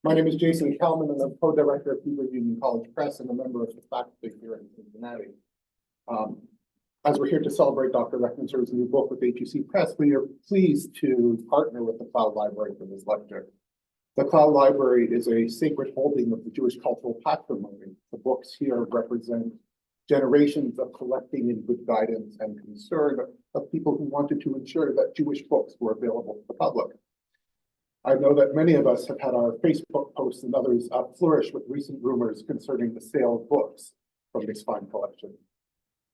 My name is Jason Kelman, and I'm co-director of Hebrew Union College Press and a member of the faculty here in Cincinnati. As we're here to celebrate Dr. Rechnnitzer's new book with HUC Press, we are pleased to partner with the Cloud Library for this lecture. The Cloud Library is a sacred holding of the Jewish cultural patrimony. The books here represent generations of collecting in good guidance and concern of people who wanted to ensure that Jewish books were available to the public. I know that many of us have had our Facebook posts and others flourish with recent rumors concerning the sale of books from this fine collection.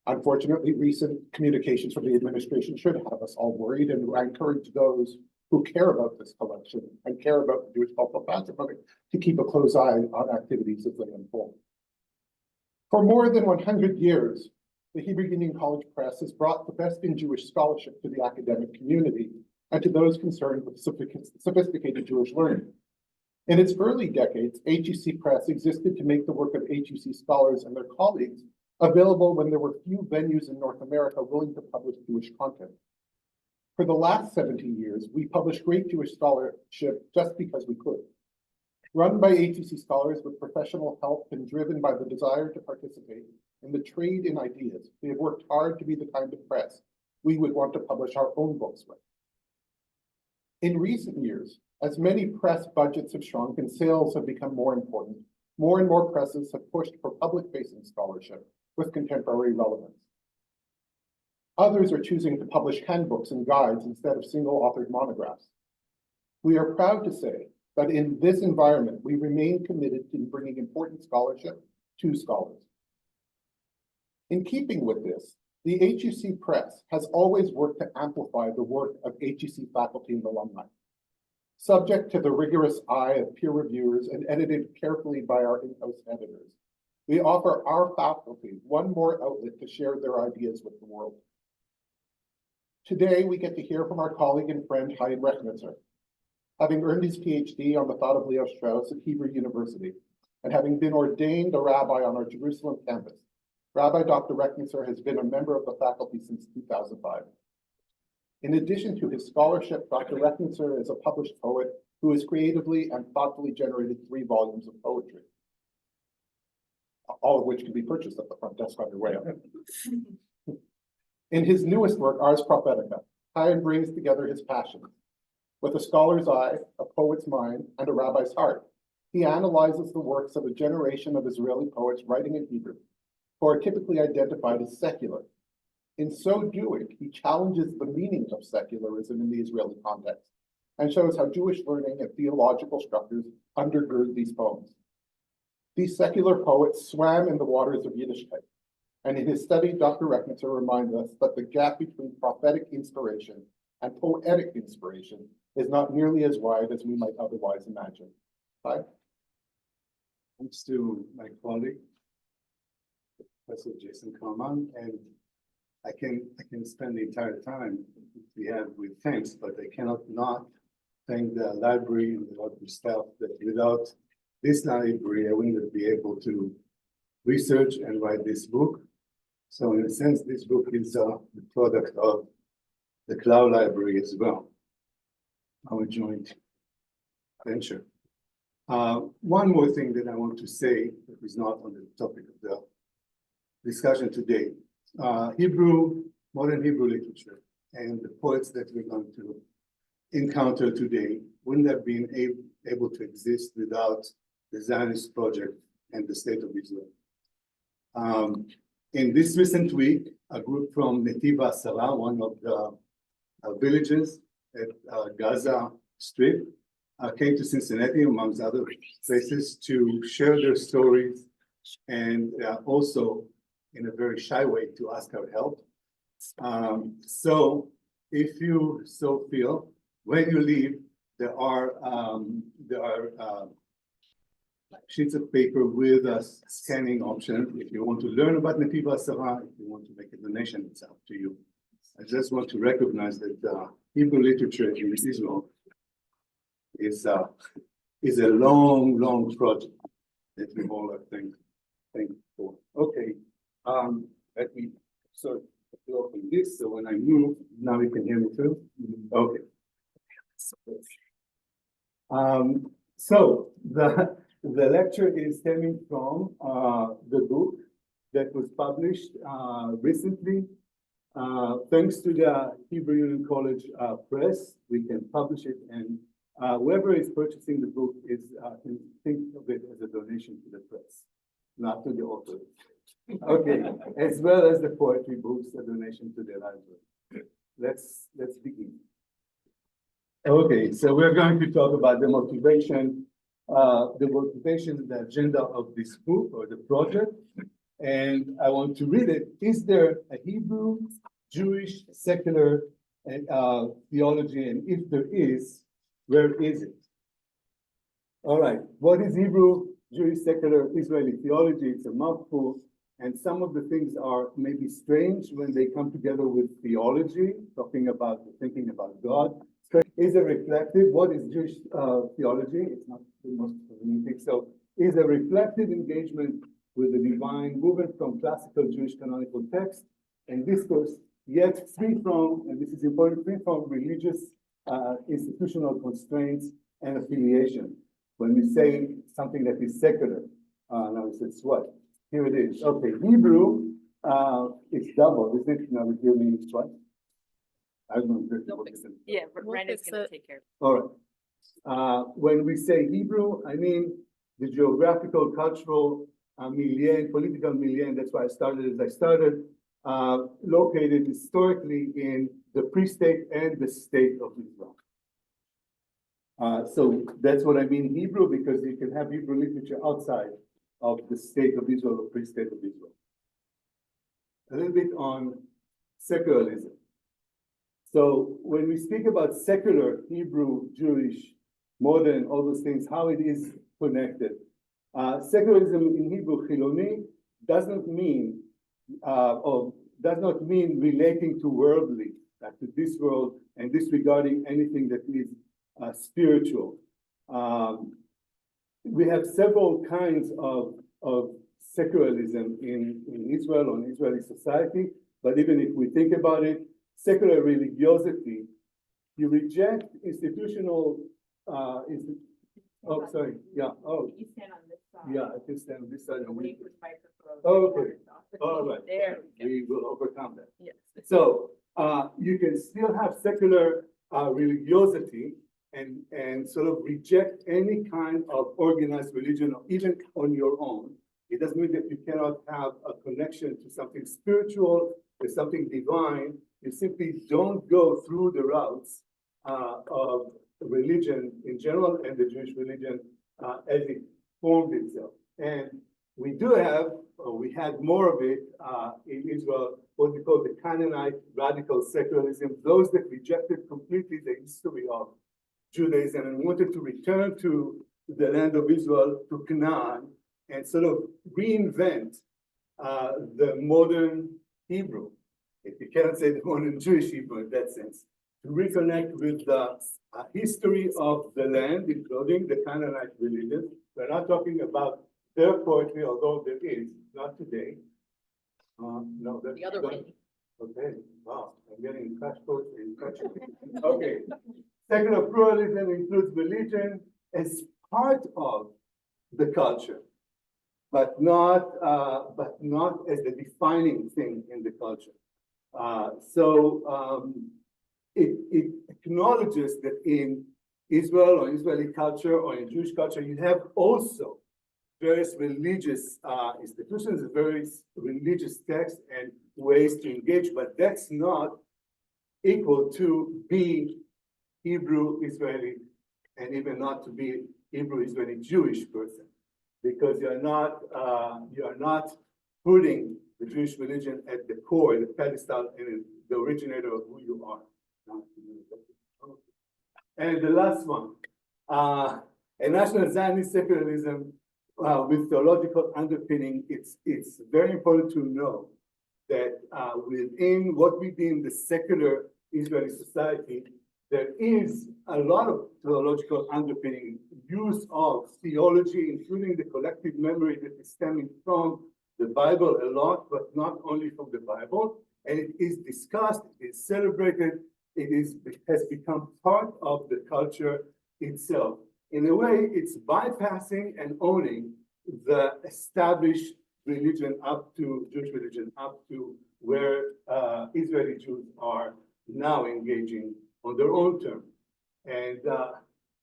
Unfortunately, recent communications from the administration should have us all worried, and I encourage those who care about this collection and care about the Jewish cultural patrimony to keep a close eye on activities as they unfold. For more than 100 years, the Hebrew Union College Press has brought the best in Jewish scholarship to the academic community and to those concerned with sophisticated Jewish learning. In its early decades, HUC Press existed to make the work of HUC scholars and their colleagues available when there were few venues in North America willing to publish Jewish content. For the last 70 years, we publish great Jewish scholarship just because we could. Run by HUC scholars with professional help and driven by the desire to participate in the trade in ideas, we have worked hard to be the kind of press we would want to publish our own books with. In recent years, as many press budgets have shrunk and sales have become more important, more and more presses have pushed for public-facing scholarship with contemporary relevance. Others are choosing to publish handbooks and guides instead of single-authored monographs. We are proud to say that in this environment, we remain committed to bringing important scholarship to scholars. In keeping with this, the HUC Press has always worked to amplify the work of HUC faculty and alumni. Subject to the rigorous eye of peer reviewers and edited carefully by our in-house editors, we offer our faculty one more outlet to share their ideas with the world. Today, we get to hear from our colleague and friend Haim Rechnitzer. Having earned his Ph.D. on the thought of Leo Strauss at Hebrew University, and having been ordained a rabbi on our Jerusalem campus, Rabbi Dr. Rechnitzer has been a member of the faculty since 2005. In addition to his scholarship, Dr. Rechnitzer is a published poet who has creatively and thoughtfully generated 3 volumes of poetry, all of which can be purchased at the front desk on your way up. In his newest work, Ars-Prophetica, Haim brings together his passions. With a scholar's eye, a poet's mind, and a rabbi's heart, he analyzes the works of a generation of Israeli poets writing in Hebrew, who are typically identified as secular. In so doing, he challenges the meaning of secularism in the Israeli context and shows how Jewish learning and theological structures undergird these poems. These secular poets swam in the waters of Yiddishkeit, and in his study, Dr. Rechnitzer reminds us that the gap between prophetic inspiration and poetic inspiration is not nearly as wide as we might otherwise imagine. Hi. Thanks to my colleague, Professor Jason Carmi, and I can spend the entire time we have with thanks, but I cannot not thank the library and the library staff that without this library, I wouldn't be able to research and write this book. So in a sense, this book is the product of the Cloud Library as well, our joint venture. One more thing that I want to say that is not on the topic of the discussion today. Modern Hebrew literature and the poets that we're going to encounter today wouldn't have been able to exist without the Zionist project and the state of Israel. In this recent week, a group from Netiv Asara, one of the villages at Gaza Strip, came to Cincinnati, amongst other places, to share their stories and also in a very shy way to ask our help. So if you so feel, when you leave, there are sheets of paper with a scanning option. If you want to learn about Netiv Asara, if you want to make a donation, it's up to you. I just want to recognize that Hebrew literature in Israel is a long project that we all are thankful for. Okay, let me sort of open this so when I move, now you can hear me too. Okay. So the lecture is stemming from the book that was published recently. Thanks to the Hebrew Union College Press, we can publish it, and whoever is purchasing the book is can think of it as a donation to the press, not to the author. Okay, as well as the poetry books, a donation to the library. Let's begin. Okay, so we're going to talk about the motivation, the agenda of this book or the project. And I want to read it. Is there a Hebrew, Jewish, secular theology? And if there is, where is it? All right, what is Hebrew, Jewish, secular, Israeli theology? It's a mouthful. And some of the things are maybe strange when they come together with theology, thinking about God. So is a reflective, what is Jewish theology? It's not the most romantic. So is a reflective engagement with the divine, moving from classical Jewish canonical text and discourse, yet free from, and this is important, free from religious institutional constraints and affiliation. When we say something that is secular, now it's what? Here it is. Okay, Hebrew, it's double, isn't it? Now Hebrew means what? I don't know exactly what it is. Yeah, Randy's gonna take care of it. All right. When we say Hebrew, I mean the geographical, cultural milieu, political milieu, and that's why I started as I started, located historically in the pre-state and the state of Israel. So that's what I mean Hebrew, because you can have Hebrew literature outside of the state of Israel or pre-state of Israel. A little bit on secularism. So when we speak about secular, Hebrew, Jewish, modern, all those things, how it is connected. Secularism in Hebrew, Chiloni, does not mean relating to worldly, like to this world, and disregarding anything that is spiritual. We have several kinds of secularism in Israel or in Israeli society, but even if we think about it, secular religiosity, you reject institutional, oh, sorry, yeah, oh. You stand on this side. Yeah, I can stand on this side. Away from the microphone. Oh, okay. All right. There We will overcome that. Yes. So you can still have secular religiosity and sort of reject any kind of organized religion, or even on your own. It doesn't mean that you cannot have a connection to something spiritual, to something divine. You simply don't go through the routes of religion in general and the Jewish religion as it formed itself. And we do have, or we had more of it in Israel, what we call the Canaanite radical secularism, those that rejected completely the history of Judaism and wanted to return to the land of Israel, to Canaan, and sort of reinvent the modern Hebrew. If you cannot say the modern Jewish Hebrew in that sense, to reconnect with the history of the land, including the Canaanite religion. We're not talking about their poetry, although there is, not today. No, that's The other way. Okay, wow, I'm getting crash poetry. Okay, secular pluralism includes religion as part of the culture, but not as the defining thing in the culture. It acknowledges that in Israel or Israeli culture or in Jewish culture, you have also various religious institutions, various religious texts and ways to engage, but that's not equal to be Hebrew Israeli and even not to be Hebrew Israeli Jewish person, because you're not putting the Jewish religion at the core, the pedestal, and the originator of who you are. And the last one, a national Zionist secularism with theological underpinning. It's very important to know that within what we deem the secular Israeli society, there is a lot of theological underpinning, use of theology, including the collective memory that is stemming from the Bible a lot, but not only from the Bible. And it is discussed, it is celebrated, it has become part of the culture itself. in a way, it's bypassing and owning the established religion up to Jewish religion, up to where Israeli Jews are now engaging on their own terms. And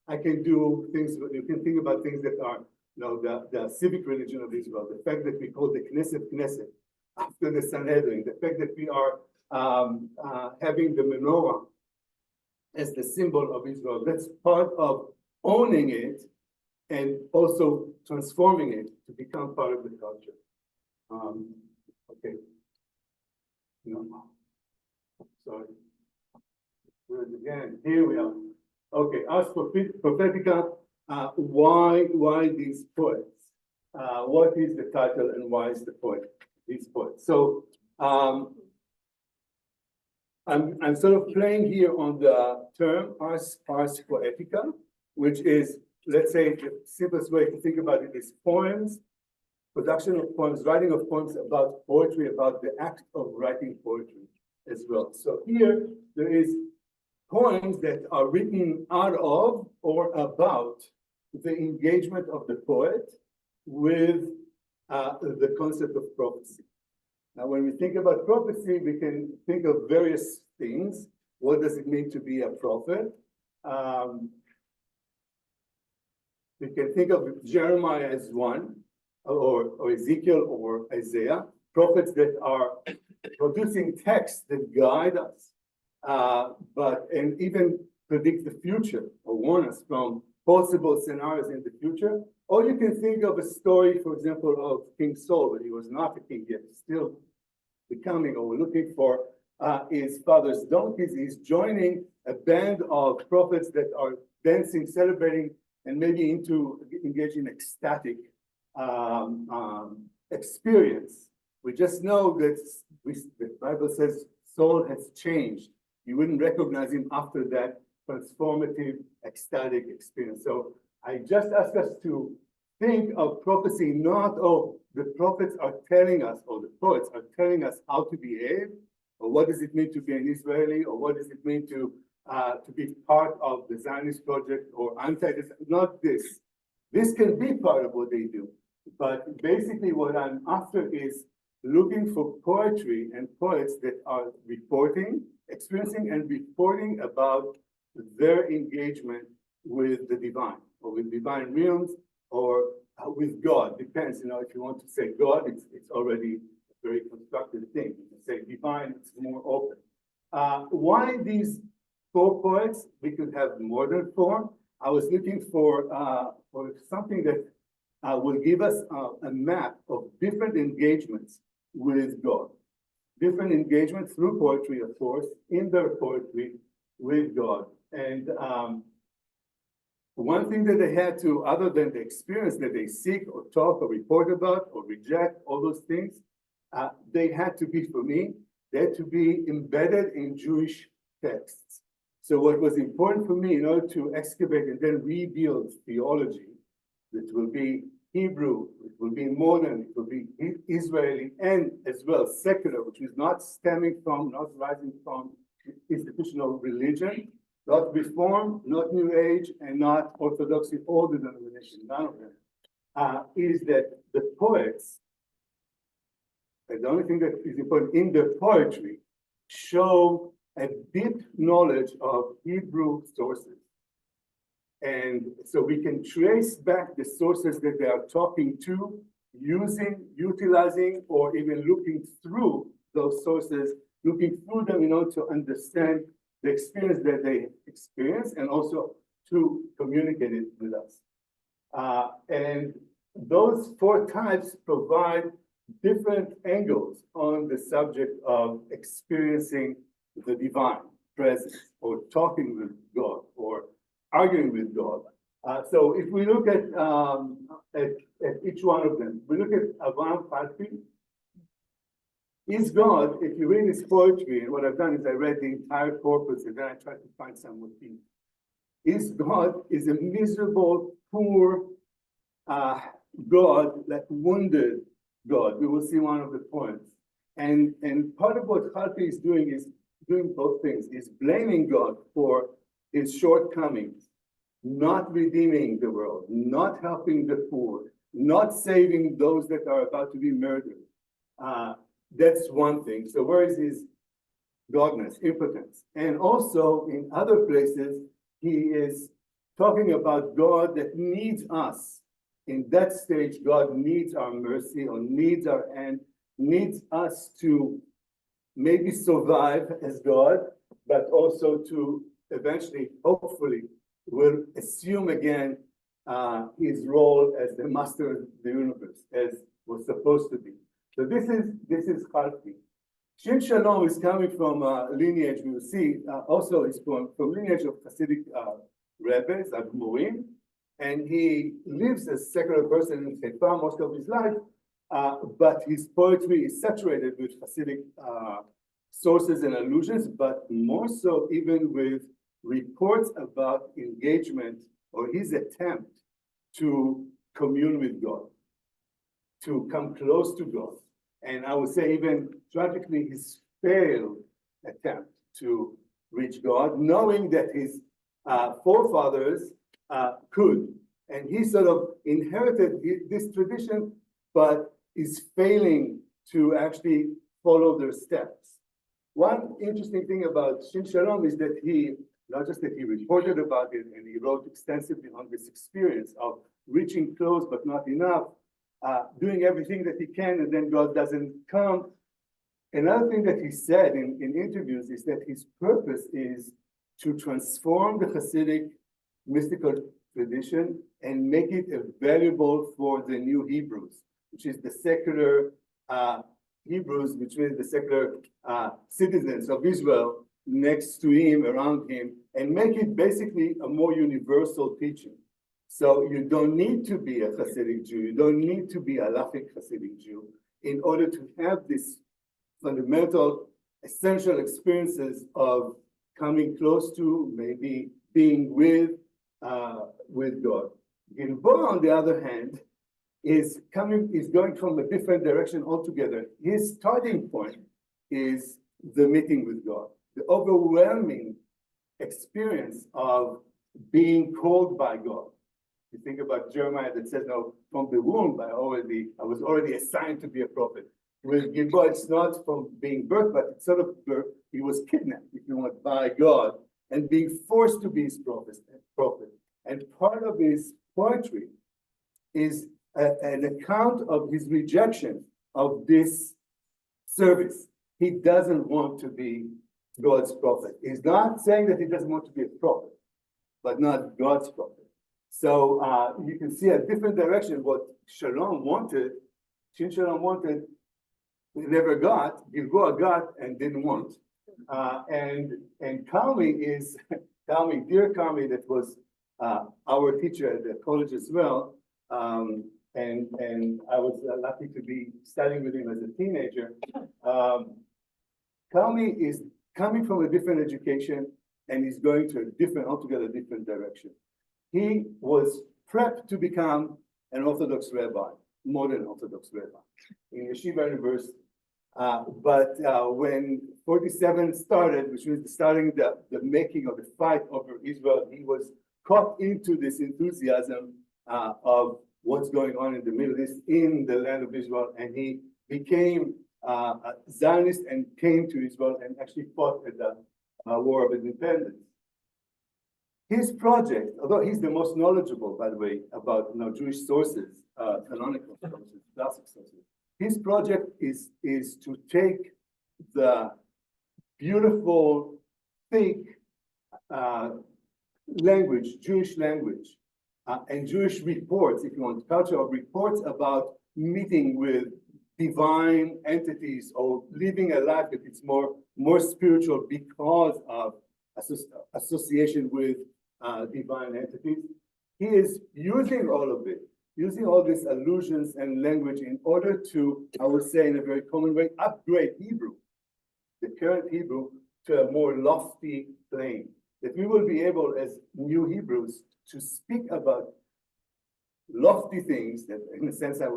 I can do things, you can think about things that are, the civic religion of Israel, the fact that we call the Knesset after the Sanhedrin, the fact that we are having the menorah as the symbol of Israel. That's part of owning it and also transforming it to become part of the culture. Okay. No. Sorry. Do it again. Here we are. Okay. Ars-Prophetica. Why these poets? What is the title and why is the poet? These poets. So I'm sort of playing here on the term Ars-Poetica, which is, let's say, the simplest way to think about it is poems, production of poems, writing of poems about poetry, about the act of writing poetry as well. So here there is poems that are written out of or about the engagement of the poet with the concept of prophecy. Now, when we think about prophecy, we can think of various things. What does it mean to be a prophet? We can think of Jeremiah as one, or Ezekiel or Isaiah, prophets that are producing texts that guide us, and even predict the future or warn us from possible scenarios in the future. Or you can think of a story, for example, of King Saul, when he was not a king yet, still becoming or looking for his father's donkeys. He's joining a band of prophets that are dancing, celebrating, and maybe engaging in ecstatic experience. We just know that the Bible says Saul has changed. You wouldn't recognize him after that transformative, ecstatic experience. So I just ask us to think of prophecy not, oh, the prophets are telling us, or the poets are telling us how to behave, or what does it mean to be an Israeli, or what does it mean to be part of the Zionist project, or anti-this, not this. This can be part of what they do. But basically what I'm after is looking for poetry and poets that are reporting, experiencing and reporting about their engagement with the divine, or with divine realms, or with God. Depends, if you want to say God, it's already a very constructive thing. You can say divine, it's more open. Why these 4 poets? We could have more than 4. I was looking for something that will give us a map of different engagements with God. Different engagements through poetry, of course, in their poetry with God. And one thing that they had to, other than the experience that they seek or talk or report about or reject, all those things, they had to be, for me, they had to be embedded in Jewish texts. So what was important for me in order to excavate and then rebuild theology, that will be Hebrew, it will be modern, it will be Israeli, and as well secular, which is not stemming from, not rising from institutional religion, not Reform, not New Age, and not Orthodoxy, all the denominations, none of them, is that the poets, and the only thing that is important in their poetry, show a deep knowledge of Hebrew sources. And so we can trace back the sources that they are talking to, utilizing, or even looking through those sources, looking through them in order to understand the experience that they experience and also to communicate it with us. And those 4 types provide different angles on the subject of experiencing the divine presence, or talking with God, or arguing with God. So if we look at each one of them, we look at Avraham Ḥalfi. Is God, if you read his poetry, and what I've done is I read the entire corpus and then I tried to find some motif. Is God is a miserable, poor God, like wounded God. We will see one of the poems. And part of what Ḥalfi is doing both things. He's blaming God for his shortcomings, not redeeming the world, not helping the poor, not saving those that are about to be murdered. That's one thing. So where is his godness, impotence? And also in other places, he is talking about God that needs us. In that stage, God needs our mercy or needs our hand, needs us to maybe survive as God, but also to eventually, hopefully, will assume again his role as the master of the universe, as was supposed to be. So this is Ḥalfi. Shin Shalom is coming from lineage, we will see, also is from lineage of Hasidic rabbis, Admurim, and he lives as a secular person in Haifa most of his life, but his poetry is saturated with Hasidic sources and allusions, but more so even with reports about engagement or his attempt to commune with God, to come close to God. And I would say even tragically his failed attempt to reach God, knowing that his forefathers could. And he sort of inherited this tradition, but is failing to actually follow their steps. One interesting thing about Shin Shalom is that he, not just that he reported about it, and he wrote extensively on this experience of reaching close but not enough, doing everything that he can, and then God doesn't come. Another thing that he said in interviews is that his purpose is to transform the Hasidic mystical tradition and make it available for the new Hebrews, which is the secular Hebrews, which means the secular citizens of Israel next to him, around him, and make it basically a more universal teaching. So you don't need to be a Hasidic Jew, you don't need to be a Halachic Hasidic Jew in order to have this fundamental, essential experiences of coming close to, maybe being with God. Gilboa, on the other hand, is going from a different direction altogether. His starting point is the meeting with God, the overwhelming experience of being called by God. You think about Jeremiah that says, no, from the womb, I was already assigned to be a prophet. With Gilboa, it's not from being birthed, but it's sort of birth. He was kidnapped, if you want, by God and being forced to be his prophet. And part of his poetry is an account of his rejection of this service. He doesn't want to be God's prophet. He's not saying that he doesn't want to be a prophet, but not God's prophet. So you can see a different direction. What Shalom wanted, Shin Shalom wanted, he never got, Gilboa got and didn't want. And Carmi is, dear Carmi, that was our teacher at the college as well. And I was lucky to be studying with him as a teenager. Carmi is coming from a different education and he's going to a altogether different direction. He was prepped to become an Orthodox rabbi, modern Orthodox rabbi in Yeshiva University. But when 47 started, which means starting the making of the fight over Israel, he was caught into this enthusiasm of what's going on in the Middle East, in the land of Israel, and he became a Zionist and came to Israel and actually fought at the War of Independence. His project, although he's the most knowledgeable, by the way, about Jewish sources, canonical sources, classic sources, his project is to take the beautiful, thick language, Jewish language, and Jewish reports, if you want, cultural reports about meeting with divine entities or living a life that is more spiritual because of association with divine entities. He is using all of it, using all these allusions and language in order to, I would say in a very common way, upgrade Hebrew, the current Hebrew, to a more lofty plane, that we will be able as new Hebrews to speak about lofty things that, in a sense, I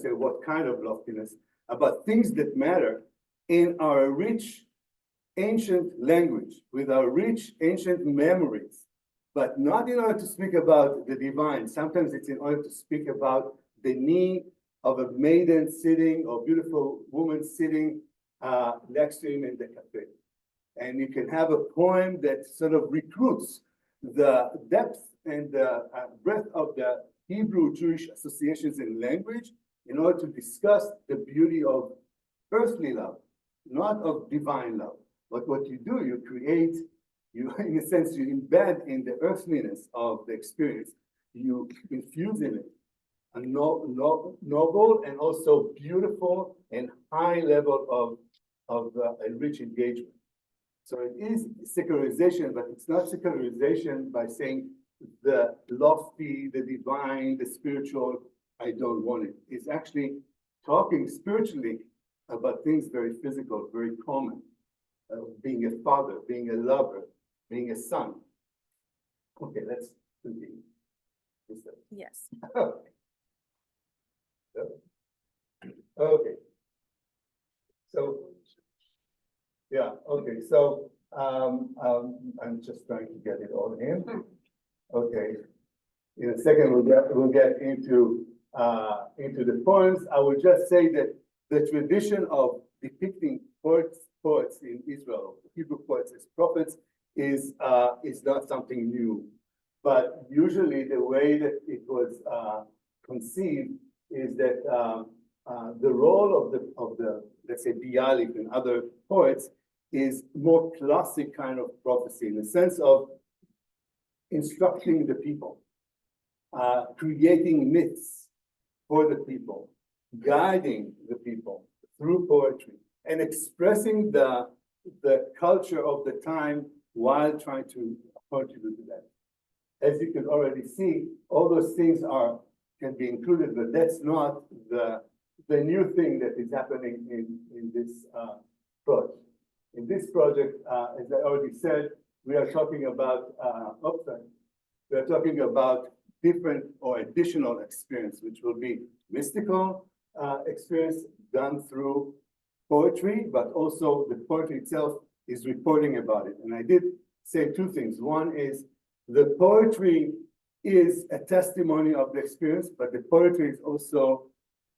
say what kind of loftiness, about things that matter in our rich ancient language, with our rich ancient memories, but not in order to speak about the divine. Sometimes it's in order to speak about the need of a maiden sitting or beautiful woman sitting next to him in the cafe. And you can have a poem that sort of recruits the depth and the breadth of the Hebrew Jewish associations in language in order to discuss the beauty of earthly love, not of divine love. But what you do, you create, you in a sense, you embed in the earthliness of the experience, you infuse in it a noble and also beautiful and high level of a rich engagement. So it is secularization, but it's not secularization by saying the lofty, the divine, the spiritual, I don't want it. It's actually talking spiritually about things very physical, very common. Being a father, being a lover, being a son. Okay, let's continue. Yes. Okay. So, yeah, okay, so I'm just trying to get it all in. Okay. In a second, we'll get into the poems. I will just say that the tradition of depicting poets in Israel, Hebrew poets as prophets, is not something new. But usually the way that it was conceived is that the role of the let's say Bialik and other poets is more classic kind of prophecy in the sense of instructing the people, creating myths for the people, guiding the people through poetry, and expressing the culture of the time while trying to contribute to that. As you can already see, all those things can be included, but that's not the new thing that is happening in this project. In this project, as I already said, we are talking about we are talking about different or additional experience, which will be mystical experience done through poetry, but also the poetry itself is reporting about it. And I did say two things. One is the poetry is a testimony of the experience, but the poetry is also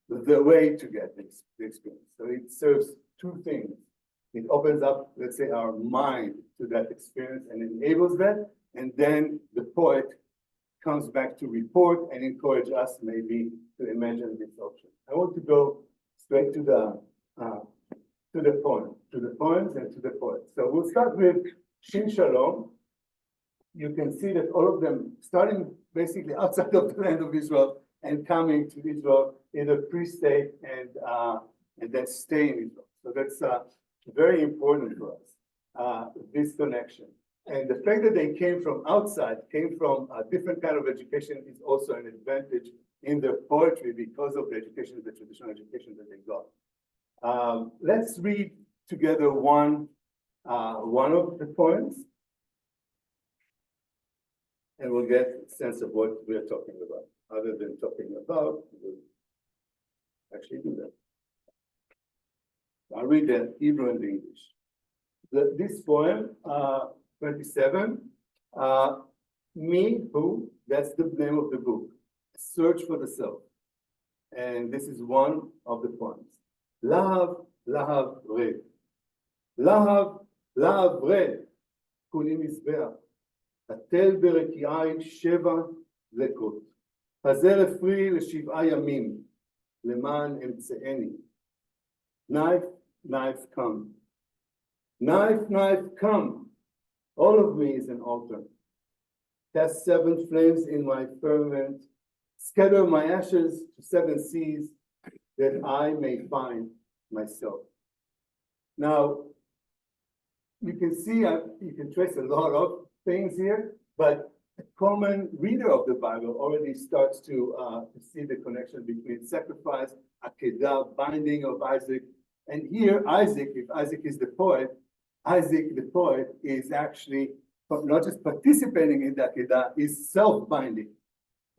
the way to get the experience. So it serves two things. It opens up, let's say, our mind to that experience and enables that. And then the poet comes back to report and encourage us maybe to imagine this option. I want to go straight to the poems and to the poets. So we'll start with Shin Shalom. You can see that all of them, starting basically outside of the land of Israel and coming to Israel in a pre-state and then stay in Israel. So that's very important for us, this connection. And the fact that they came from outside, came from a different kind of education is also an advantage in their poetry because of the education, the traditional education that they got. Let's read together one of the poems, and we'll get a sense of what we are talking about. Other than talking about, we'll actually do that. I'll read the Hebrew and the English. This poem, 27, me, who, that's the name of the book, Search for the Self. And this is one of the poems. Lahav, lahav, red. Lahav, lahav, red. כולי מזבח. התל ברקיעי 7 דקות. חזר אפרי ל7 ימים, למען אמצעני. Knife, knife, come. Knife, knife, come. All of me is an altar. Cast 7 flames in my firmament. Scatter my ashes to 7 seas, that I may find myself. Now, you can see, you can trace a lot of things here, but a common reader of the Bible already starts to see the connection between sacrifice, akedah, binding of Isaac, and here Isaac, if Isaac is the poet, Isaac the poet is actually not just participating in the akedah, is self-binding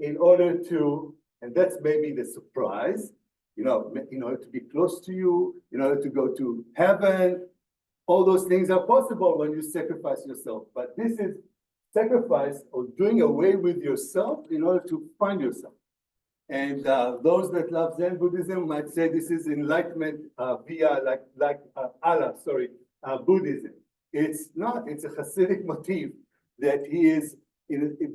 in order to, and that's maybe the surprise, in order to be close to you, in order to go to heaven. All those things are possible when you sacrifice yourself, but this is sacrifice or doing away with yourself in order to find yourself. And those that love Zen Buddhism might say this is enlightenment via Allah, Buddhism. It's not, it's a Hasidic motif that he is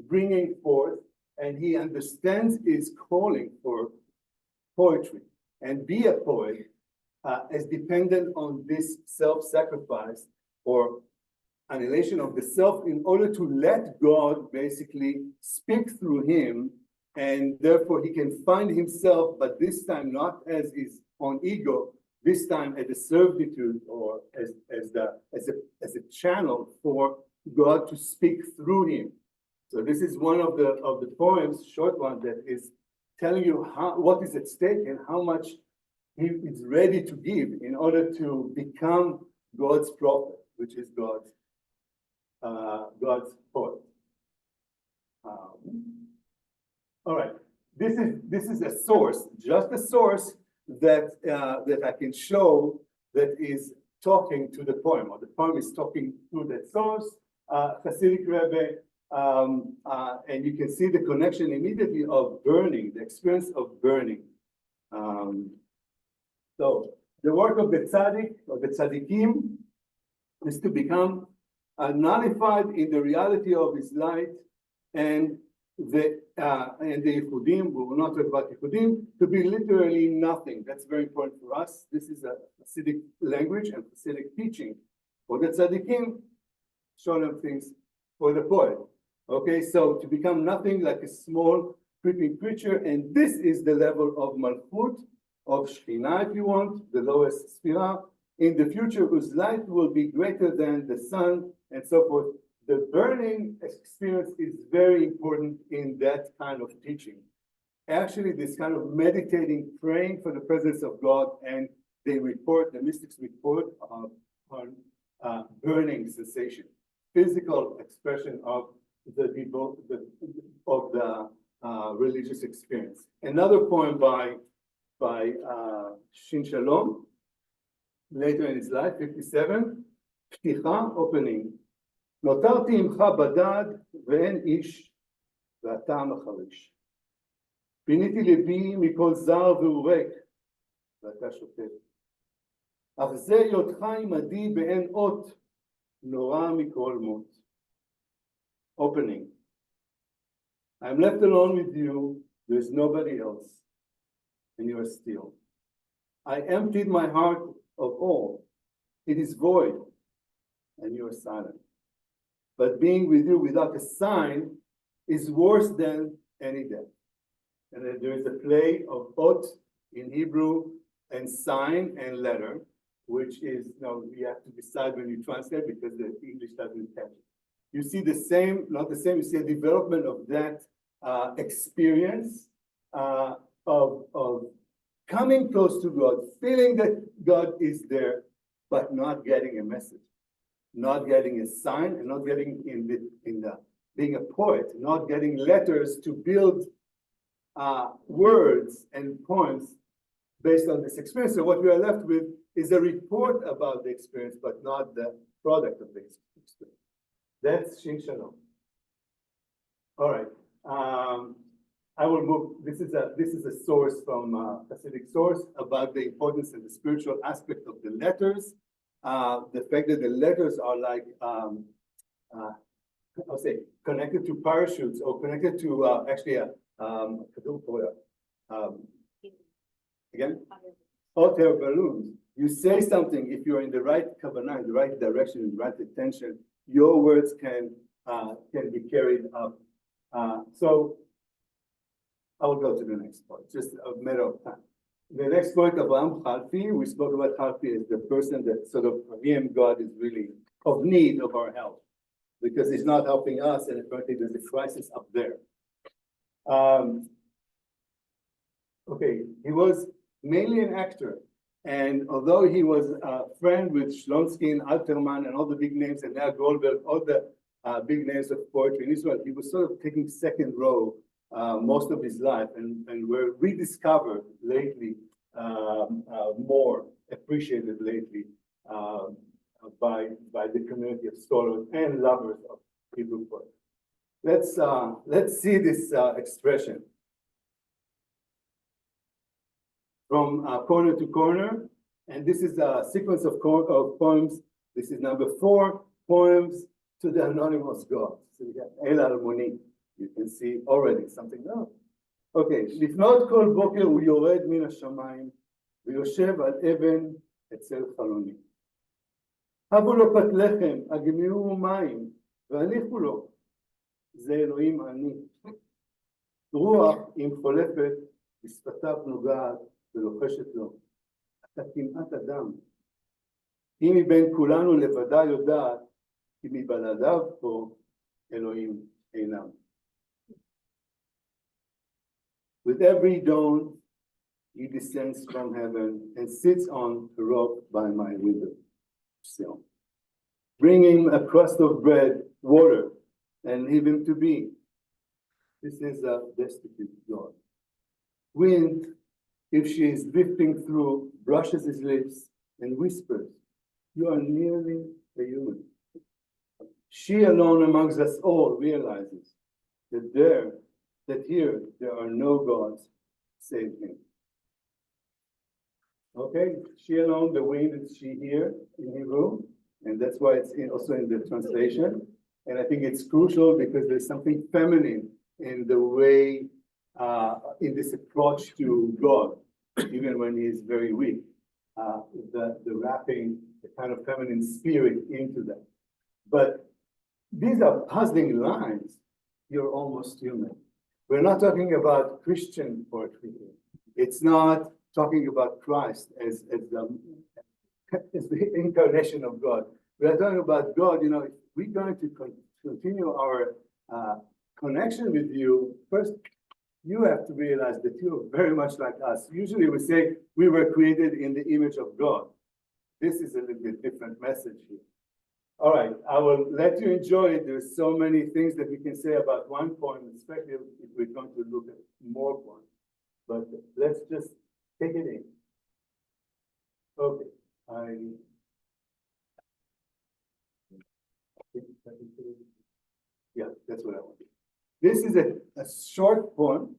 bringing forth, and he understands his calling for poetry and be a poet as dependent on this self-sacrifice or annihilation of the self in order to let God basically speak through him, and therefore he can find himself, but this time not as his own ego, this time as a servitude or as a channel for God to speak through him. So this is one of the poems, short one, that is telling you what is at stake and how much he is ready to give in order to become God's prophet, which is God's poet. All right, this is a source, just a source that I can show that is talking to the poem, or the poem is talking to that source, Hasidic Rebbe, and you can see the connection immediately of burning, the experience of burning. So the work of the tzaddik or the tzaddikim is to become nullified in the reality of his light, and the Yehudim, we will not talk about Yehudim, to be literally nothing. That's very important for us. This is a Hasidic language and Hasidic teaching. For the tzaddikim, show them things for the poet. Okay, so to become nothing, like a small creeping creature, and this is the level of Malchut, of Shekhinah, if you want, the lowest Sphira, in the future whose light will be greater than the sun, and so forth. The burning experience is very important in that kind of teaching. Actually, this kind of meditating, praying for the presence of God, and they report, the mystics report on burning sensation, physical expression of the religious experience. Another poem by Shin Shalom, later in his life, 57, Pticha, opening. נותרתי עמך בדד ואין איש ואתה מחריש. פיניתי ליבי מכל זר והוא ריק ואתה שותק. אך זה היותך עמדי באין אות נורא מכל מות. Opening. I'm left alone with you, there's nobody else, and you are still. I emptied my heart of all, it is void, and you are silent. But being with you without a sign is worse than any death. And then there is a play of ot in Hebrew and sign and letter, which is, you have to decide when you translate because the English doesn't catch it. You see the same, not the same, you see a development of that experience of coming close to God, feeling that God is there, but not getting a message. Not getting a sign, and not getting being a poet, not getting letters to build words and poems based on this experience. So what we are left with is a report about the experience, but not the product of the experience. That's Shin Shalom. All right. I will move. This is a source from Hasidic source about the importance and the spiritual aspect of the letters. The fact that the letters are like, I'll say, connected to parachutes or connected to again, hot air balloons. You say something, if you're in the right kavanah, in the right direction, in the right attention, your words can be carried up. So I will go to the next point, just a matter of time. The next point of Ḥalfi, we spoke about Ḥalfi as the person that sort of, for him, God is really of need of our help because he's not helping us, and apparently there's a crisis up there. Okay, he was mainly an actor, and although he was a friend with Shlonsky and Alterman and all the big names, and now Goldberg, all the big names of poetry in Israel, he was sort of taking second row most of his life, and were rediscovered lately, more appreciated lately by the community of scholars and lovers of Hebrew poetry. let's see this expression. From corner to corner, and this is a sequence of poems. This is number 4, poems to the anonymous God. So we got El Almoni. You can see already something else. Okay, לפנות כל בוקר הוא יורד מן השמיים ויושב על אבן אצל חלוני. הבו לו פת לחם, הגמיהו מים והניחו לו. זה אלוהים אני. רוח עם חולפת בשפתיו נוגעת ולוחשת לו. אתה כמעט אדם. היא מבין כולנו לבדה יודעת כי מבלעדיו פה אלוהים אינם. With every dawn, he descends from heaven and sits on a rock by my window. So, bring him a crust of bread, water, and leave him to be. This is a destitute God. Wind, if she is drifting through, brushes his lips and whispers, "You are nearly a human." She alone amongst us all realizes that here there are no gods save him. Okay, she alone, the wind is she here in Hebrew, and that's why it's also in the translation. And I think it's crucial because there's something feminine in the way, in this approach to God, even when he is very weak. The wrapping, the kind of feminine spirit into that. But these are puzzling lines. You're almost human. We're not talking about Christian poetry here. It's not talking about Christ as the incarnation of God. We are talking about God. You know, if we're going to continue our connection with you, first, you have to realize that you are very much like us. Usually we say we were created in the image of God. This is a little bit different message here. All right, I will let you enjoy it. There's so many things that we can say about one poem, especially if we're going to look at more poems. But let's just take it in. Okay, yeah, that's what I want. This is a short poem,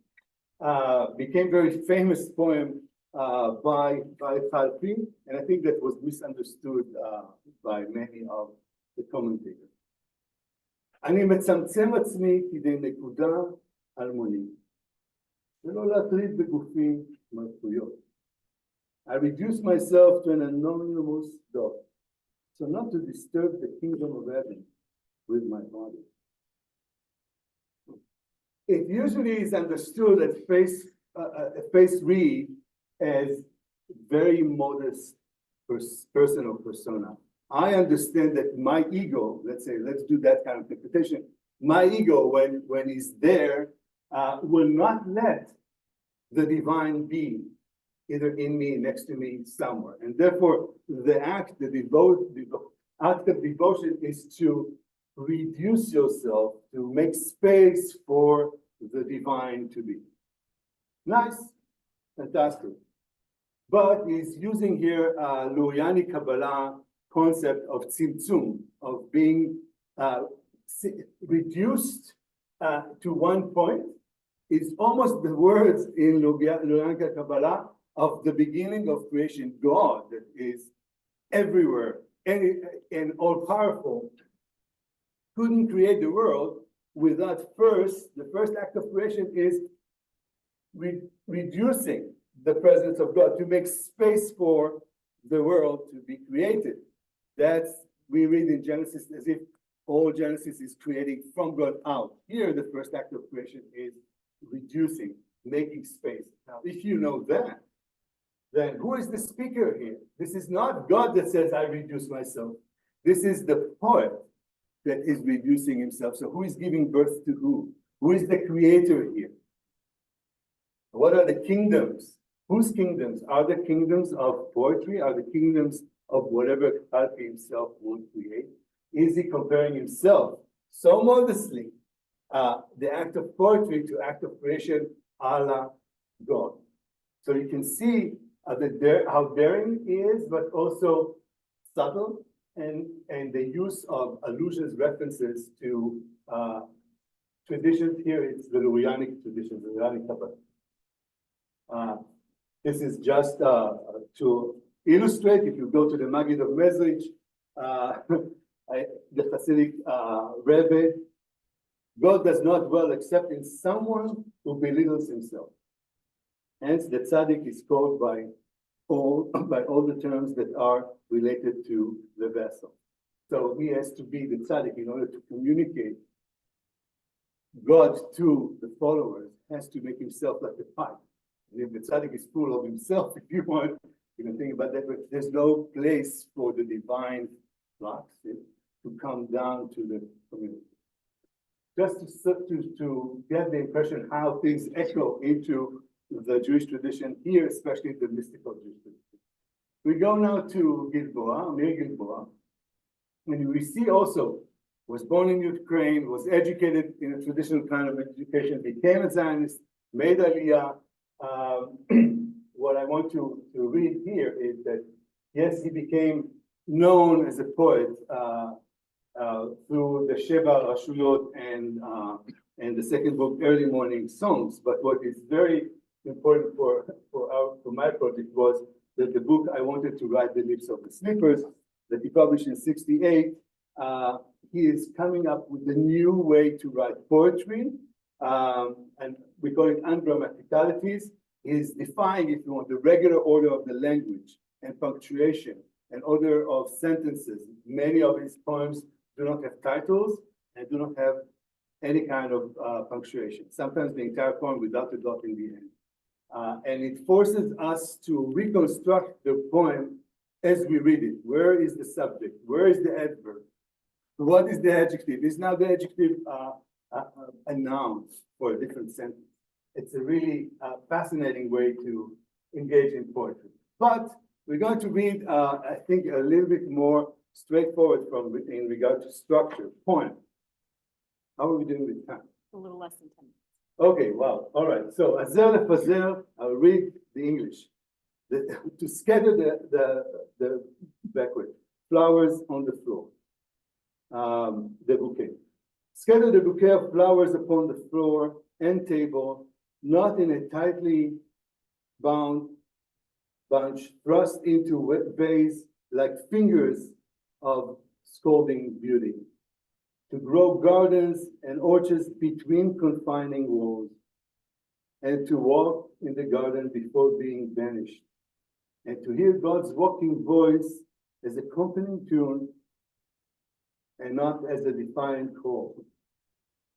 became very famous poem by Ḥalfi, and I think that was misunderstood by many of the commentators. אני מצמצם עצמי כדי נקודה אלמונית, ולא להטריד בגופי מלכויות. I reduce myself to an anonymous dot, so not to disturb the kingdom of heaven with my body. It usually is understood that face read as very modest person or persona. I understand that my ego, let's do that kind of interpretation. My ego, when he's there, will not let the divine be either in me, next to me, somewhere. And therefore, the act of devotion is to reduce yourself, to make space for the divine to be. Nice, fantastic. But he's using here Luriani Kabbalah concept of tzimtzum, of being reduced to one point. It's almost the words in Luriani Kabbalah of the beginning of creation. God that is everywhere and all-powerful couldn't create the world without the first act of creation is reducing the presence of God to make space for the world to be created. That's, we read in Genesis as if all Genesis is creating from God out. Here, the first act of creation is reducing, making space. Now, if you know that, then who is the speaker here? This is not God that says, I reduce myself. This is the poet that is reducing himself. So who is giving birth to who? Who is the creator here? What are the kingdoms? Whose kingdoms? Are the kingdoms of poetry? Are the kingdoms of whatever Ḥalfi himself would create? Is he comparing himself so modestly, the act of poetry to act of creation, a la God? So you can see how daring he is, but also subtle, and the use of allusions, references to traditions here, it's the Lurianic tradition, the Lurianic Kabbalah. This is just to illustrate, if you go to the Maggid of Mezrich, the Hasidic Rebbe, God does not dwell except in someone who belittles himself. Hence, the tzaddik is called by all the terms that are related to the vessel. So he has to be the tzaddik in order to communicate God to the followers, has to make himself like a pipe. And if the tzaddik is full of himself, if you want, you can think about that, but there's no place for the divine flux to come down to the community. Just to get the impression how things echo into the Jewish tradition here, especially the mystical Jewish tradition. We go now to Gilboa, Amir Gilboa, and we see also was born in Ukraine, was educated in a traditional kind of education, became a Zionist, made Aliyah. What I want to read here is that, yes, he became known as a poet through the Sheva Rashuyot and the second book, Early Morning Songs. But what is very important for my project was that the book I wanted to write, The Lips of the Sleepers, that he published in '68. He is coming up with a new way to write poetry, and we call it ungrammaticalities. He's defying, if you want, the regular order of the language and punctuation and order of sentences. Many of his poems do not have titles and do not have any kind of punctuation. Sometimes the entire poem without a dot in the end. And it forces us to reconstruct the poem as we read it. Where is the subject? Where is the adverb? What is the adjective? Is now the adjective a noun for a different sentence? It's a really fascinating way to engage in poetry. But we're going to read, I think, a little bit more straightforward in regard to structure, poem. How are we doing with time? A little less than 10 minutes. Okay, wow. All right. So, Azer lefazer, I'll read the English. To scatter the backward, flowers on the floor. The bouquet. Scatter the bouquet of flowers upon the floor and table, not in a tightly bound bunch, thrust into a vase like fingers of scolding beauty. To grow gardens and orchards between confining walls, and to walk in the garden before being banished, and to hear God's walking voice as a accompanying tune and not as a defiant call.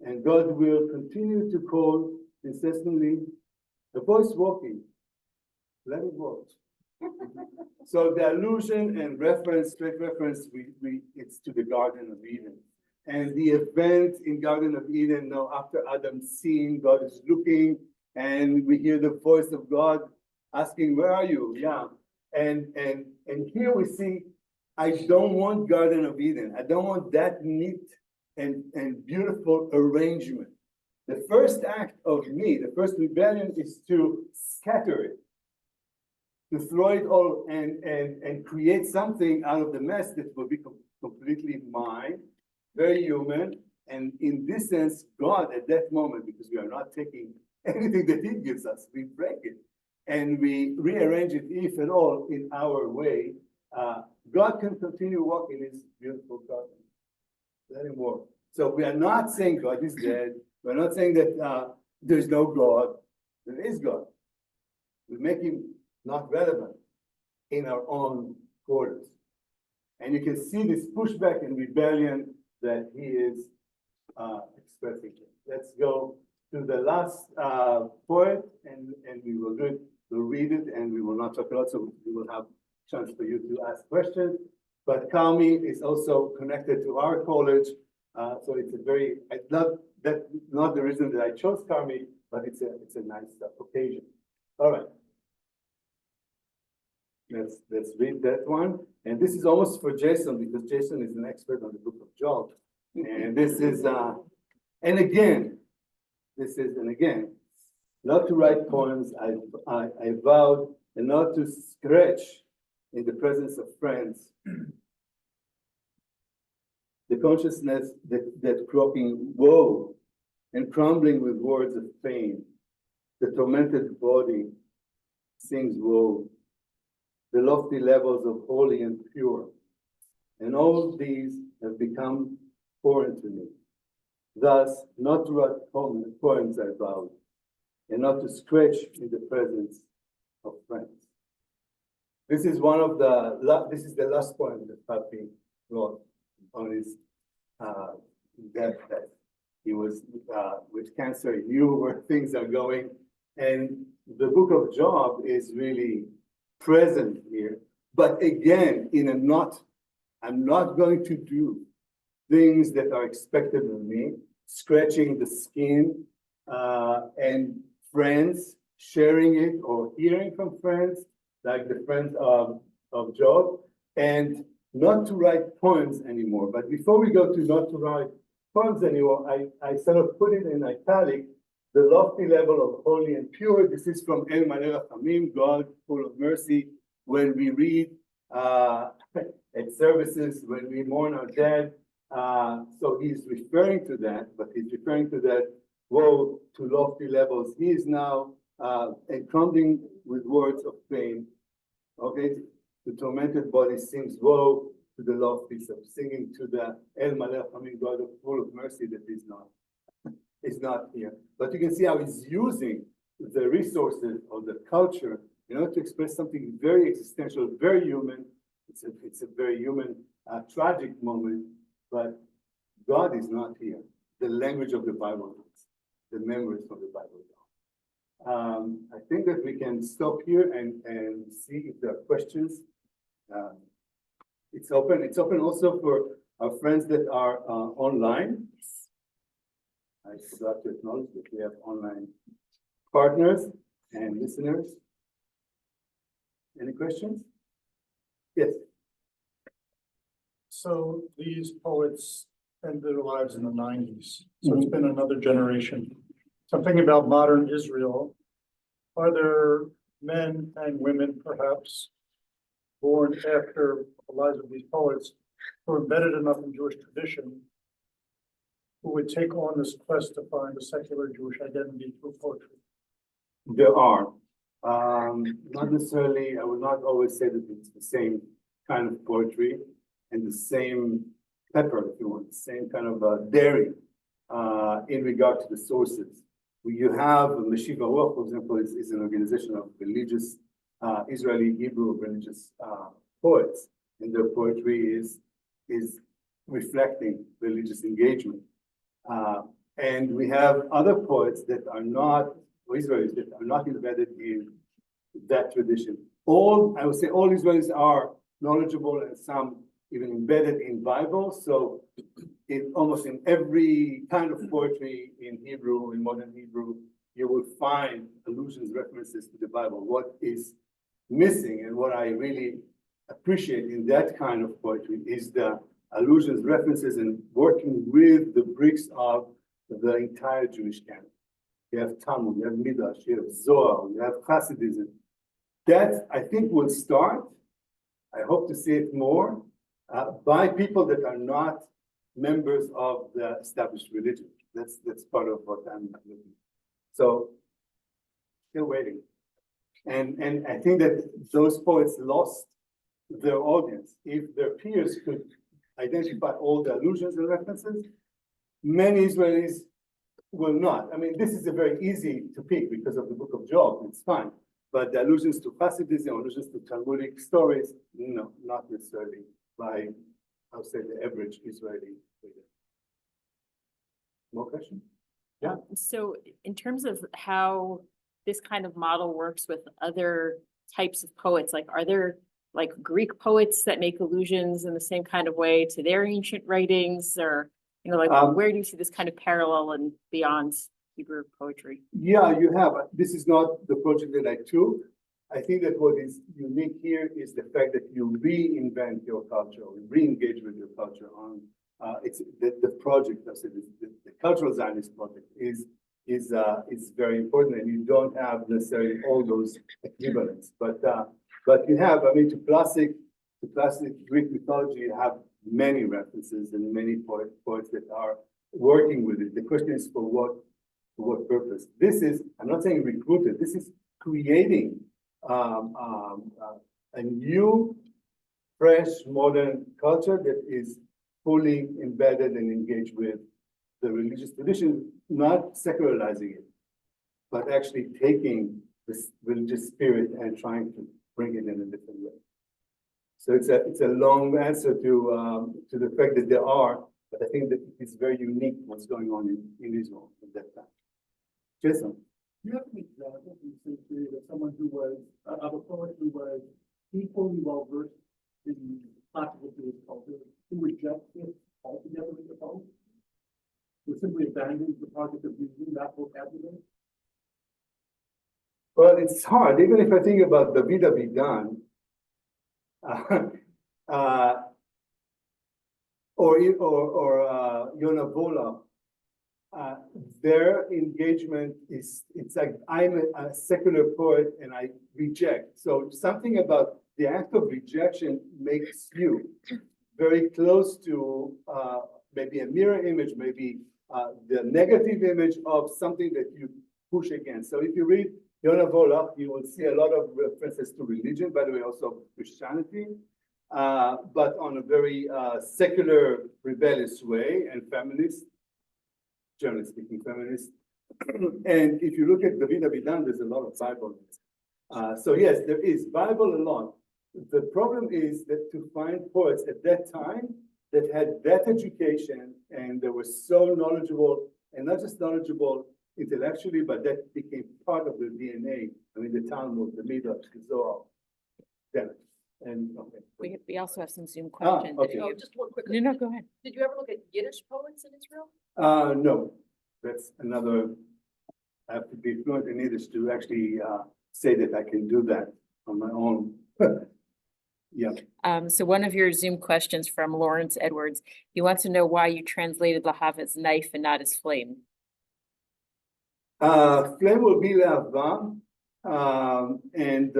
And God will continue to call incessantly, a voice walking, let it walk. So the allusion and reference, straight reference, it's to the Garden of Eden. And the event in Garden of Eden, now after Adam's sin, God is looking, and we hear the voice of God asking, "Where are you?" Yeah, and here we see, I don't want Garden of Eden. I don't want that neat and beautiful arrangement. The first act of me, the first rebellion, is to scatter it, to throw it all and create something out of the mess that will be completely mine. Very human, and in this sense, God at that moment, because we are not taking anything that He gives us, we break it and we rearrange it, if at all, in our way. God can continue walking His beautiful garden. Let Him walk. So we are not saying God is dead. We're not saying that there's no God. There is God. We make Him not relevant in our own quarters, and you can see this pushback and rebellion that he is expressing. Let's go to the last poet, and we will do it. We'll read it, and we will not talk a lot, so we will have a chance for you to ask questions. But Carmi is also connected to our college, so it's a very not the reason that I chose Carmi, but it's a nice occasion. All right. Let's read that one. And this is almost for Jason, because Jason is an expert on the book of Job. And this is, and again, not to write poems, I vowed, and not to scratch in the presence of friends the consciousness that croaking woe and crumbling with words of pain. The tormented body sings woe, the lofty levels of holy and pure, and all these have become foreign to me. Thus, not to write poems I vowed, and not to scratch in the presence of friends. This is this is the last poem that Ḥalfi wrote on his deathbed. He was with cancer, he knew where things are going, and the book of Job is really present here. But again, I'm not going to do things that are expected of me, scratching the skin, and friends sharing it or hearing from friends, like the friends of Job, and not to write poems anymore. But before we go to not to write poems anymore, I sort of put it in italic, the lofty level of holy and pure. This is from El Maleh Rachamim, God full of mercy. When we read at services, when we mourn our dead, so he's referring to that, but he's referring to that woe to lofty levels. He is now crumbling with words of pain. Okay, the tormented body sings woe to the lofty, so singing to the El Maleh Rachamim, God full of mercy, that is not here. But you can see how he's using the resources of the culture in order to express something very existential, very human. It's a very human, tragic moment, but God is not here. The language of the Bible is, the memories of the Bible are. I think that we can stop here and see if there are questions. It's open. It's open also for our friends that are online. I forgot to acknowledge that we have online partners and listeners. Any questions? Yes. So these poets ended their lives in the 90s. So it's been another generation. Something about modern Israel. Are there men and women, perhaps, born after the lives of these poets who are embedded enough in Jewish tradition who would take on this quest to find a secular Jewish identity through poetry? There are. Not necessarily, I would not always say that it's the same kind of poetry and the same pepper, if you want, the same kind of dairy in regard to the sources. You have Meshiva Ruach, for example, is an organization of religious Israeli Hebrew religious poets, and their poetry is reflecting religious engagement. And we have other poets that are not, or Israelis that are not embedded in that tradition. I would say all Israelis are knowledgeable and some even embedded in Bible. So almost in every kind of poetry in Hebrew, in modern Hebrew, you will find allusions, references to the Bible. What is missing and what I really appreciate in that kind of poetry is the allusions, references, and working with the bricks of the entire Jewish canon. You have Talmud, you have Midrash, you have Zohar, you have Hasidism. That, I think, will start. I hope to see it more by people that are not members of the established religion. That's part of what I'm looking. So, still waiting. And I think that those poets lost their audience. If their peers could identify all the allusions and references, many Israelis will not. I mean, this is a very easy to pick because of the book of Job, it's fine. But the allusions to Hasidism, allusions to Talmudic stories, no, not necessarily by, I would say, the average Israeli reader. More questions? Yeah. So in terms of how this kind of model works with other types of poets, like are there like Greek poets that make allusions in the same kind of way to their ancient writings, or where do you see this kind of parallel and beyond Hebrew poetry? Yeah, you have. This is not the project that I took. I think that what is unique here is the fact that you reinvent your culture, or re-engage with your culture on it's the project. I said the cultural Zionist project is very important, and you don't have necessarily all those equivalents. But you have, I mean, to classic Greek mythology, you have many references and many poets that are working with it. The question is for what purpose? This is, I'm not saying recruited, this is creating a new, fresh, modern culture that is fully embedded and engaged with the religious tradition, not secularizing it, but actually taking this religious spirit and trying to bring it in a different way. So it's a long answer to the fact that there are, but I think that it's very unique what's going on in Israel at that time. Jason. You have an example from the century of someone who was, of a poet who was equally well versed in classical Jewish culture, who rejected altogether with the poem, who simply abandoned the project of using that vocabulary? Well, it's hard, even if I think about David Avidan, or Yonah Vola, their engagement it's like I'm a secular poet and I reject. So something about the act of rejection makes you very close to maybe a mirror image, maybe the negative image of something that you push against. So if you read Yonah Vola, you will see a lot of references to religion, by the way, also Christianity, but on a very secular, rebellious way, and feminist, generally speaking, feminist. And if you look at David Avidan, there's a lot of Bible. So yes, there is Bible a lot. The problem is that to find poets at that time that had that education and they were so knowledgeable, and not just knowledgeable intellectually, but that became part of their DNA. I mean, the Talmud, the Midrash, the Zohar. Yeah. And okay. We also have some Zoom questions. if okay. you- Oh, just one quick. No, go ahead. Did you ever look at Yiddish poets in Israel? No, that's another. I have to be fluent in Yiddish to actually say that I can do that on my own. Yeah. So one of your Zoom questions from Lawrence Edwards, he wants to know why you translated Lahav as knife and not as flame. Flame will be Le'ava, and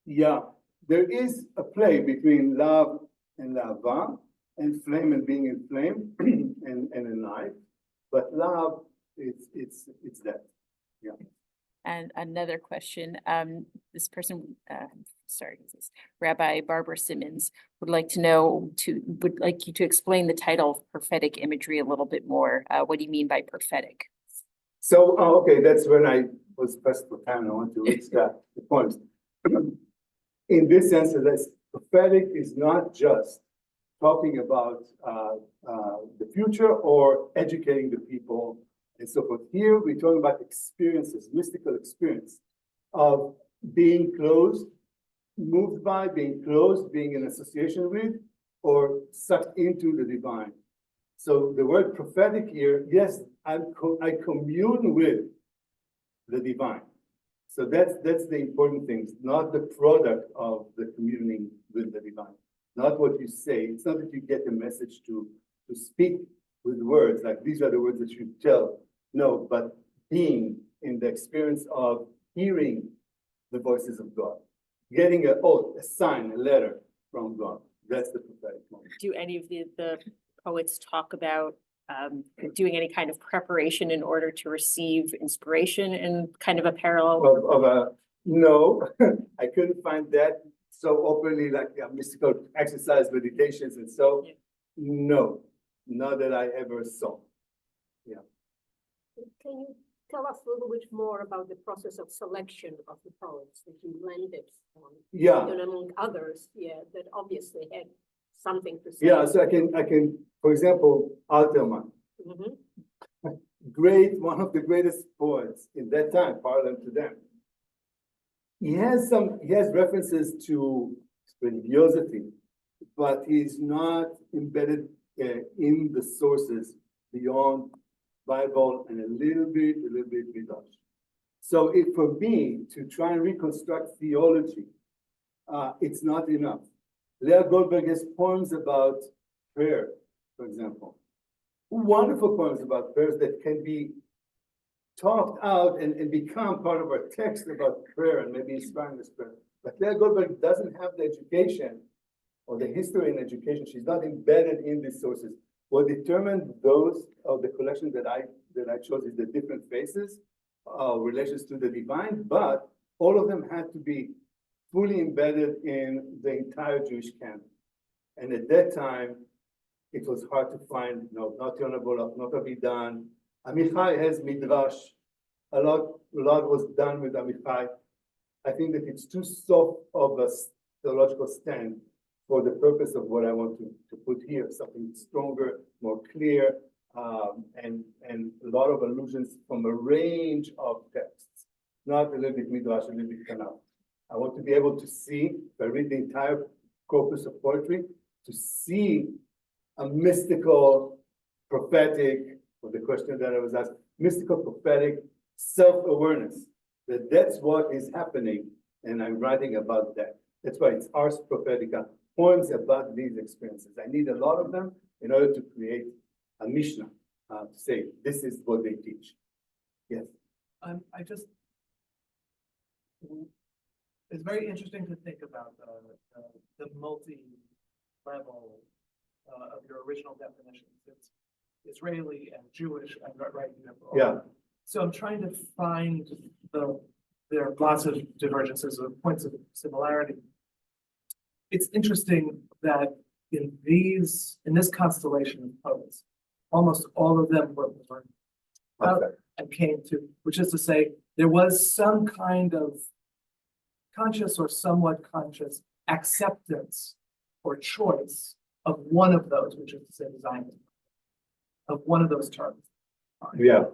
yeah, there is a play between love and Le'ava, and flame and being in flame, and a knife, but love, it's that, yeah. And another question, this person, sorry, this is Rabbi Barbara Simmons would like you to explain the title of prophetic imagery a little bit more. What do you mean by prophetic? So, okay, that's when I was pressed for time. I want to reach the point. In this sense, that prophetic is not just talking about the future or educating the people and so forth. Here, we're talking about experiences, mystical experience of being closed, moved by, being closed, being in association with, or sucked into the divine. So the word prophetic here, yes, I commune with the divine. So that's the important thing, not the product of the communing with the divine, not what you say. It's not that you get a message to speak with words, like these are the words that you tell. No, but being in the experience of hearing the voices of God, getting a sign, a letter from God. That's the prophetic moment. Do any of the poets talk about doing any kind of preparation in order to receive inspiration in kind of a parallel? No, I couldn't find that so openly, like mystical exercise, meditations, and so. Yeah. No, not that I ever saw. Yeah. Can you tell us a little bit more about the process of selection of the poets that you landed on? Yeah. And among others, that obviously had something to say. Yeah, so I can, for example, Alterman, Mhm. one of the greatest poets in that time, parallel to them. He has references to religiosity, but he's not embedded in the sources beyond Bible and a little bit Midrash. So for me to try and reconstruct theology, it's not enough. Leah Goldberg has poems about prayer, for example. Wonderful poems about prayers that can be talked out and become part of our text about prayer and maybe inspiring this prayer. But Leah Goldberg doesn't have the education or the history and education. She's not embedded in these sources. What determined those of the collection that I chose is the different faces, relations to the divine, but all of them had to be fully embedded in the entire Jewish canon. And at that time, it was hard to find, not Yonah Volach, not Avidan. Amichai has midrash. A lot was done with Amichai. I think that it's too soft of a theological stand for the purpose of what I want to put here, something stronger, more clear, and a lot of allusions from a range of texts, not a little bit midrash, a little bit kanal. I want to be able to see, if I read the entire corpus of poetry, to see a mystical, prophetic, or the question that I was asked, mystical, prophetic self-awareness, that's what is happening, and I'm writing about that. That's why it's Ars-Prophetica, poems about these experiences. I need a lot of them in order to create a Mishnah, to say, this is what they teach. Yes. It's very interesting to think about the multi-level of your original definitions. It's Israeli and Jewish and right. Yeah. So I'm trying to find there are lots of divergences or points of similarity. It's interesting that in this constellation of poets, almost all of them were born out and came to, which is to say, there was some kind of conscious or somewhat conscious acceptance or choice of one of those, which is to say Zionism, of one of those terms. Yeah.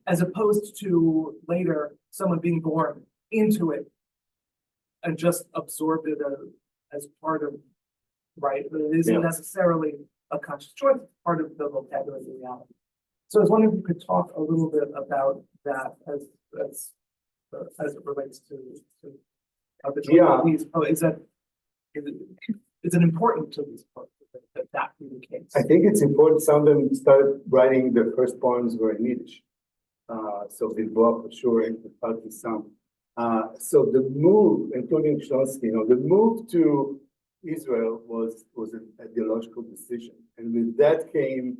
As opposed to later someone being born into it and just absorbed it as part of, right? But it isn't necessarily a conscious choice, it's part of the vocabulary of reality. So I was wondering if you could talk a little bit about that as it relates to the choice of these. Is it important to these poets that be the case? I think it's important. Some of them started writing their first poems were in Yiddish. So Gilboa for sure, and Ḥalfi some. So the move, including Shlonsky, the move to Israel was a theological decision. And with that came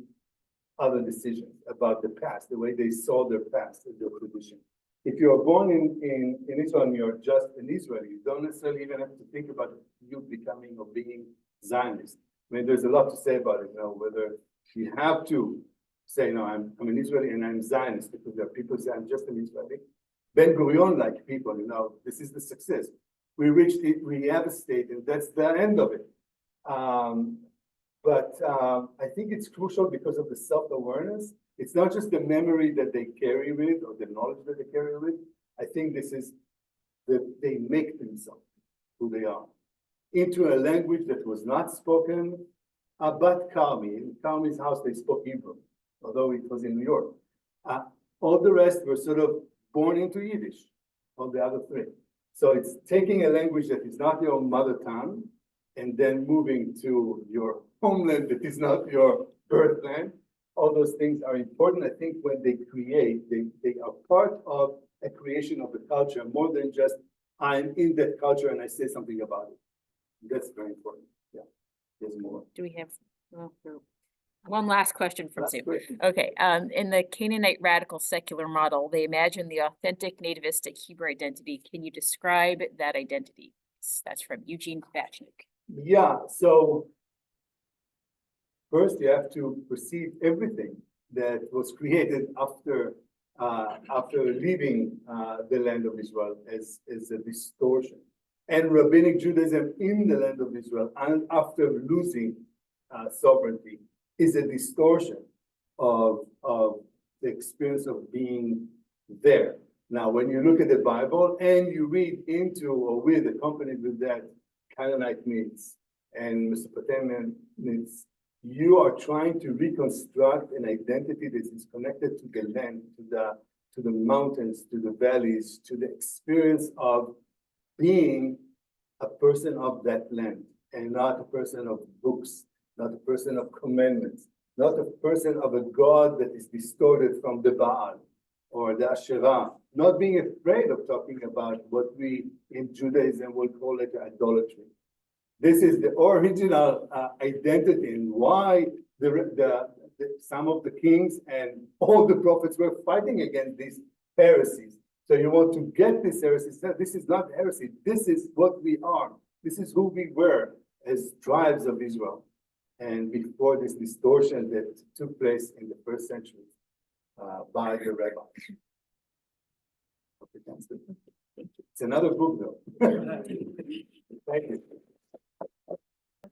other decisions about the past, the way they saw their past and their tradition. If you are born in Israel and you're just an Israeli, you don't necessarily even have to think about you becoming or being Zionist. I mean, there's a lot to say about it, whether you have to say, no, I'm an Israeli and I'm Zionist, because there are people who say I'm just an Israeli. Ben Gurion, like people, this is the success. We reached it, we have a state, and that's the end of it. But I think it's crucial because of the self-awareness. It's not just the memory that they carry with or the knowledge that they carry with. I think this is that they make themselves who they are into a language that was not spoken. But Carmi, in Carmi's house, they spoke Hebrew, although it was in New York. All the rest were sort of born into Yiddish, all the other three. So it's taking a language that is not your mother tongue and then moving to your homeland that is not your birthland. All those things are important. I think when they create, they are part of a creation of the culture more than just I'm in that culture and I say something about it. That's very important. Yeah, there's more. Do we have one last question from Last Sue? question. Okay, in the Canaanite radical secular model, they imagine the authentic nativistic Hebrew identity. Can you describe that identity? That's from Eugene Bachnik. Yeah, so first you have to perceive everything that was created after leaving the land of Israel as a distortion. And rabbinic Judaism in the land of Israel and after losing sovereignty is a distortion of the experience of being there. Now, when you look at the Bible and you read into or with accompanied with that Canaanite myths and Mesopotamian myths, you are trying to reconstruct an identity that is connected to the land, to the mountains, to the valleys, to the experience of being a person of that land and not a person of books, not a person of commandments, not a person of a God that is distorted from the Baal or the Asherah, not being afraid of talking about what we in Judaism will call it idolatry. This is the original identity and why some of the kings and all the prophets were fighting against these heresies. So you want to get this heresy, this is not heresy, this is what we are. This is who we were as tribes of Israel. And before this distortion that took place in the first century by the rabbis. Okay, that's good. It's another book though. Thank you.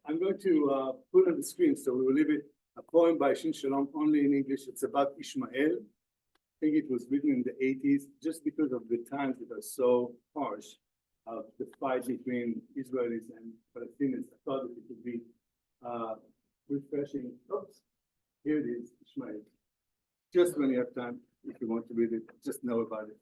I'm going to put on the screen, so we will leave it, a poem by Shin Shalom, only in English. It's about Ishmael. I think it was written in the 80s, just because of the times that are so harsh of the fight between Israelis and Palestinians. I thought that it would be refreshing. Oops, here it is, Ishmael. Just when you have time, if you want to read it, just know about it.